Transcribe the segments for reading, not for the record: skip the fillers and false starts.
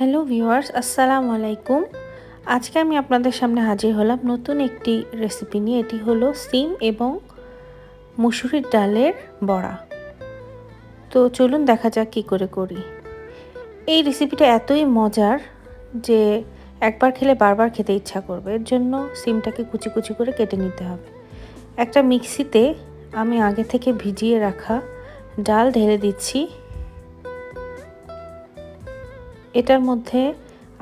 Hello viewers, আসসালামু আলাইকুম। আজকে আমি আপনাদের সামনে হাজির হলাম নতুন একটি রেসিপি নিয়ে। এটি হলো সিম এবং মসুরির ডালের বড়া। তো চলুন দেখা যাক কী করে করি। এই রেসিপিটা এতই মজার যে একবার খেলে বারবার খেতে ইচ্ছা করবে। এর জন্য সিমটাকে কুচি কুচি করে কেটে নিতে হবে। একটা মিক্সিতে আমি আগে থেকে ভিজিয়ে রাখা ডাল ঢেলে দিচ্ছি। এটার মধ্যে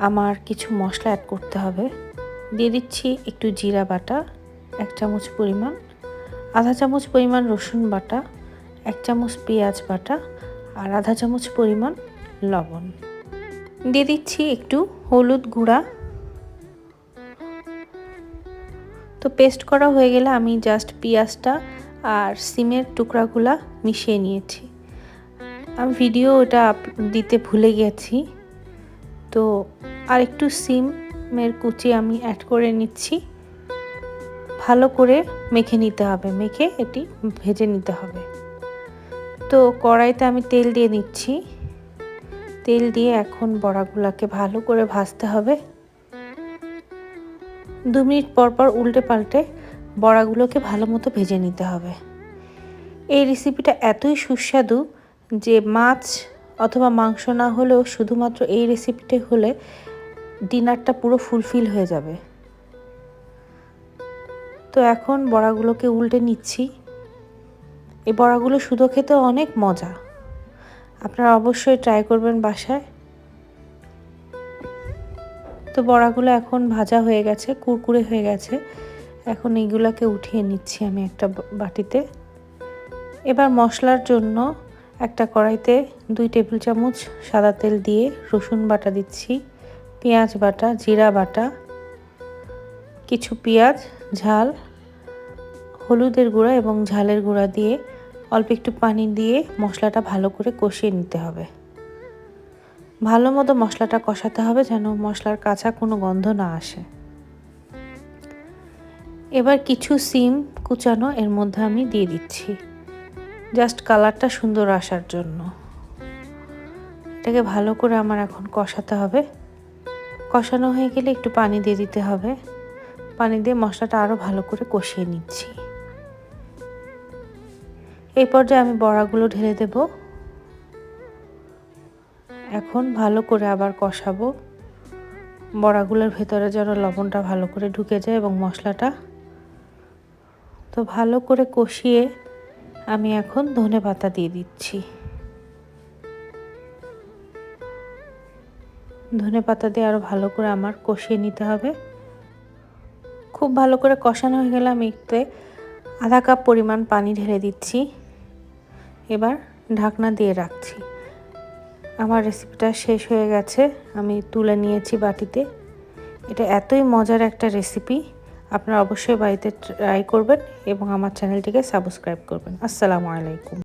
আমার কিছু মশলা অ্যাড করতে হবে। দিয়ে দিচ্ছি একটু জিরা বাটা 1 চামচ পরিমাণ, আধা চামচ পরিমাণ রসুন বাটা, 1 চামচ পেঁয়াজ বাটা আর আধা চামচ পরিমাণ লবণ। দিয়ে দিচ্ছি একটু হলুদ গুঁড়া। তো পেস্ট করা হয়ে গেলে আমি জাস্ট পেঁয়াজটা আর সিমের টুকরাগুলা মিশিয়ে নিয়েছি। আমি ভিডিও ওটা দিতে ভুলে গেছি, তো আর একটু সিমের কুচি আমি অ্যাড করে নিচ্ছি। ভালো করে মেখে নিতে হবে, মেখে এটি ভেজে নিতে হবে। তো কড়াইতে আমি তেল দিয়ে নিচ্ছি। তেল দিয়ে এখন বড়াগুলোকে ভালো করে ভাজতে হবে। 2 মিনিট পর পর উল্টে পাল্টে বড়াগুলোকে ভালো মতো ভেজে নিতে হবে। এই রেসিপিটা এতই সুস্বাদু যে মাছ অথবা মাংস না হলেও শুধুমাত্র এই রেসিপিটা হলে ডিনারটা পুরো ফুলফিল হয়ে যাবে। তো এখন বড়াগুলোকে উল্টে নিচ্ছি। এই বড়াগুলো শুধু খেতে অনেক মজা, আপনারা অবশ্যই ট্রাই করবেন বাসায়। তো বড়াগুলো এখন ভাজা হয়ে গেছে, কুরকুরে হয়ে গেছে। এখন এইগুলোকে উঠিয়ে নিচ্ছি আমি একটা বাটিতে। এবার মশলার জন্য একটা কড়াইতে 2 টেবিল চামচ সাদা তেল দিয়ে রসুন বাটা দিচ্ছি, পেঁয়াজ বাটা, জিরা বাটা, কিছু পেঁয়াজ, ঝাল, হলুদের গুঁড়া এবং ঝালের গুঁড়া দিয়ে অল্প একটু পানি দিয়ে মশলাটা ভালো করে কষিয়ে নিতে হবে। ভালো মতো মশলাটা কষাতে হবে যেন মশলার কাঁচা কোনো গন্ধ না আসে। এবার কিছু সিম কুচানো এর মধ্যে আমি দিয়ে দিচ্ছি, জাস্ট কালারটা সুন্দর আসার জন্য। এটাকে ভালো করে আমার এখন কষাতে হবে। কষানো হয়ে গেলে একটু পানি দিয়ে দিতে হবে। পানি দিয়ে মশলাটা আরও ভালো করে কষিয়ে নিচ্ছি। এই পর্যায়ে আমি বড়াগুলো ঢেলে দেব। এখন ভালো করে আবার কষাবো। বড়াগুলোর ভেতরে যেন লবণটা ভালো করে ঢুকে যায় এবং মশলাটা। তো ভালো করে কষিয়ে আমি এখন ধনেপাতা দিয়ে দিচ্ছি। ধনেপাতা দিয়ে আরও ভালো করে আমার কষিয়ে নিতে হবে। খুব ভালো করে কষানো হয়ে গেলে আমি এতে আধা কাপ পরিমাণ পানি ঢেলে দিচ্ছি। এবার ঢাকনা দিয়ে রাখছি। আমার রেসিপিটা শেষ হয়ে গেছে, আমি তুলে নিয়েছি বাটিতে। এটা এতই মজার একটা রেসিপি, আপনারা অবশ্যই বাড়িতে ট্রাই করবেন এবং আমার চ্যানেলটিকে সাবস্ক্রাইব করবেন। আসসালামু আলাইকুম।